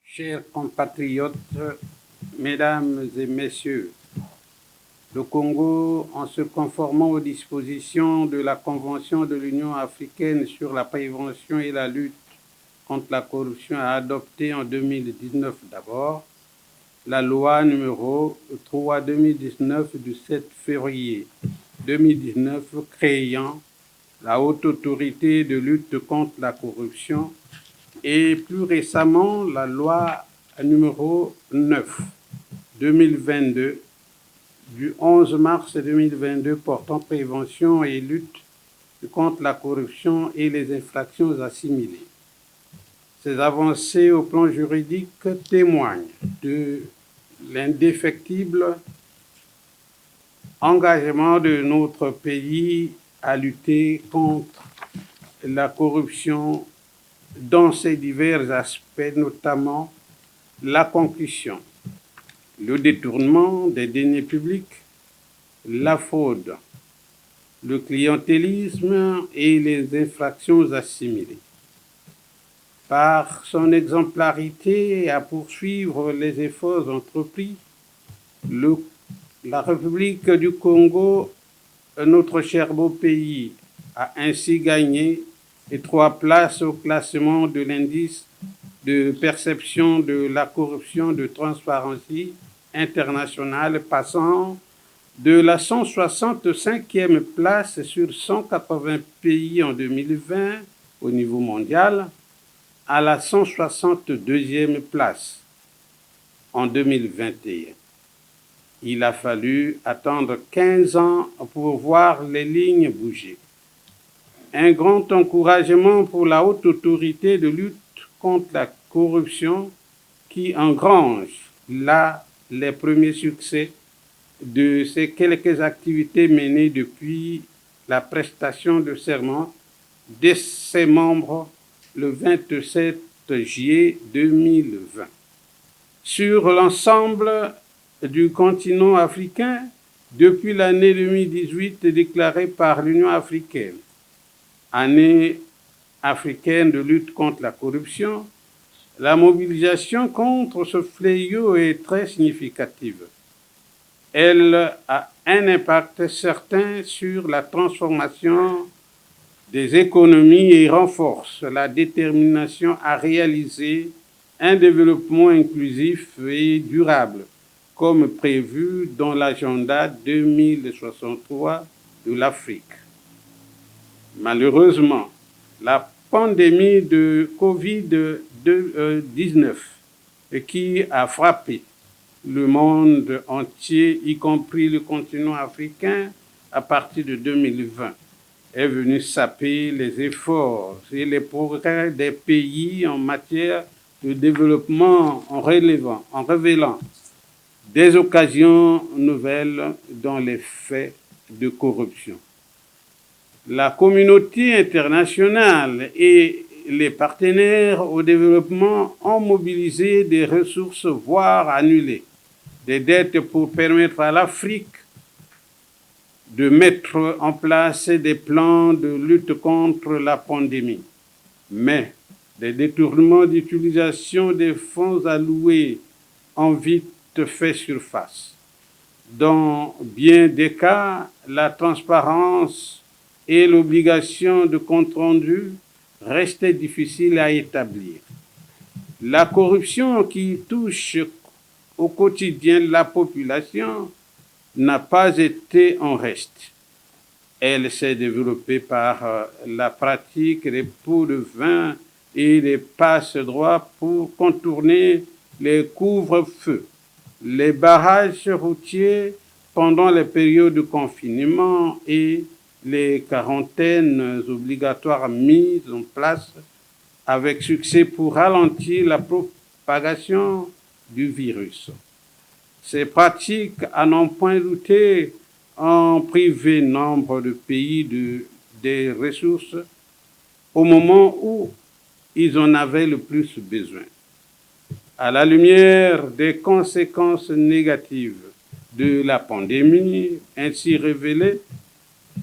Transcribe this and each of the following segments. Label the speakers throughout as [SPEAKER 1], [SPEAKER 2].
[SPEAKER 1] Chers compatriotes, mesdames et messieurs, le Congo, en se conformant aux dispositions de la Convention de l'Union africaine sur la prévention et la lutte contre la corruption, a adopté en 2019 d'abord la loi numéro 3/2019 du 7 février 2019 créant la Haute Autorité de lutte contre la corruption et plus récemment la loi numéro 9/2022 du 11 mars 2022 portant prévention et lutte contre la corruption et les infractions assimilées. Ces avancées au plan juridique témoignent de l'indéfectible engagement de notre pays à lutter contre la corruption dans ses divers aspects, notamment la concussion, le détournement des deniers publics, la fraude, le clientélisme et les infractions assimilées. Par son exemplarité à poursuivre les efforts entrepris, la République du Congo, notre cher beau pays, a ainsi gagné 3 places au classement de l'indice de perception de la corruption de Transparency International, passant de la 165e place sur 180 pays en 2020 au niveau mondial à la 162e place en 2021. Il a fallu attendre 15 ans pour voir les lignes bouger. Un grand encouragement pour la Haute Autorité de lutte contre la corruption qui engrange là les premiers succès de ces quelques activités menées depuis la prestation de serment de ses membres le 27 juillet 2020. Sur l'ensemble du continent africain, depuis l'année 2018 déclarée par l'Union africaine, année africaine de lutte contre la corruption, la mobilisation contre ce fléau est très significative. Elle a un impact certain sur la transformation des économies et renforce la détermination à réaliser un développement inclusif et durable, comme prévu dans l'agenda 2063 de l'Afrique. Malheureusement, la pandémie de Covid-19 qui a frappé le monde entier, y compris le continent africain, à partir de 2020, est venue saper les efforts et les progrès des pays en matière de développement en révélant des occasions nouvelles dans les faits de corruption. La communauté internationale et les partenaires au développement ont mobilisé des ressources, voire annulé des dettes pour permettre à l'Afrique de mettre en place des plans de lutte contre la pandémie. Mais des détournements d'utilisation des fonds alloués ont vite fait surface. Dans bien des cas, la transparence et l'obligation de compte rendu restaient difficiles à établir. La corruption qui touche au quotidien la population n'a pas été en reste. Elle s'est développée par la pratique des pots de vin et des passe-droits pour contourner les couvre-feux, les barrages routiers pendant les périodes de confinement et les quarantaines obligatoires mises en place avec succès pour ralentir la propagation du virus. Ces pratiques, à n'en point douter, ont privé nombre de pays des ressources au moment où ils en avaient le plus besoin. À la lumière des conséquences négatives de la pandémie ainsi révélées,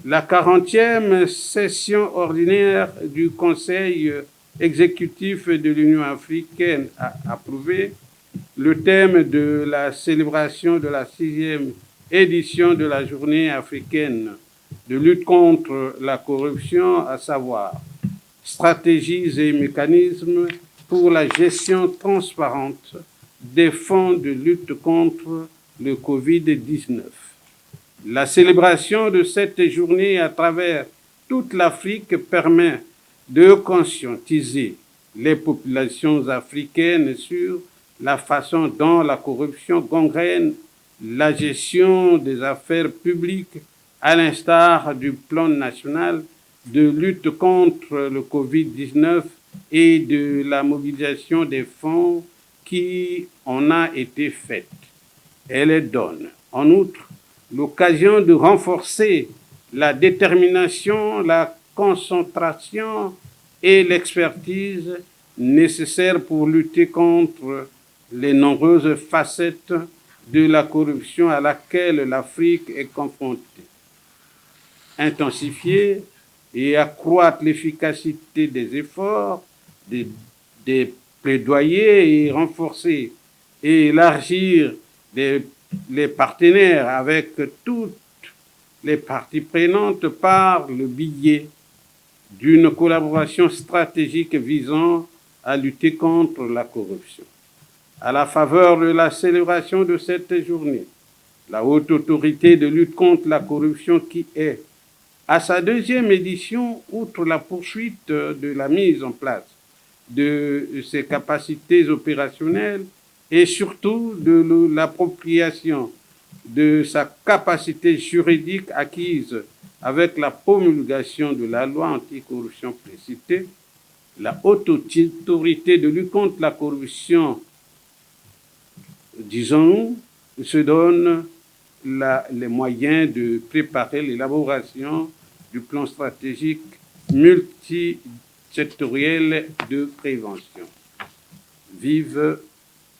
[SPEAKER 1] la 40e session ordinaire du Conseil exécutif de l'Union africaine a approuvé le thème de la célébration de la 6e édition de la Journée africaine de lutte contre la corruption, à savoir stratégies et mécanismes pour la gestion transparente des fonds de lutte contre le Covid-19. La célébration de cette journée à travers toute l'Afrique permet de conscientiser les populations africaines sur la façon dont la corruption gangrène la gestion des affaires publiques, à l'instar du plan national de lutte contre le Covid-19 et de la mobilisation des fonds qui en a été faite. Elle donne, en outre, l'occasion de renforcer la détermination, la concentration et l'expertise nécessaires pour lutter contre les nombreuses facettes de la corruption à laquelle l'Afrique est confrontée. Intensifier et accroître l'efficacité des efforts, des plaidoyers et renforcer et élargir les partenaires avec toutes les parties prenantes par le biais d'une collaboration stratégique visant à lutter contre la corruption. À la faveur de la célébration de cette journée, la Haute Autorité de lutte contre la corruption, qui est à sa 2e édition, outre la poursuite de la mise en place de ses capacités opérationnelles et surtout de l'appropriation de sa capacité juridique acquise avec la promulgation de la loi anticorruption précitée, la Haute Autorité de lutte contre la corruption, disons, se donne les moyens de préparer l'élaboration du plan stratégique multisectoriel de prévention. Vive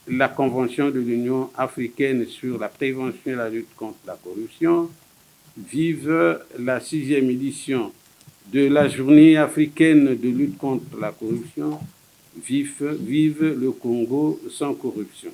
[SPEAKER 1] la Convention de l'Union africaine sur la prévention et la lutte contre la corruption. Vive la 6e édition de la Journée africaine de lutte contre la corruption. Vive le Congo sans corruption.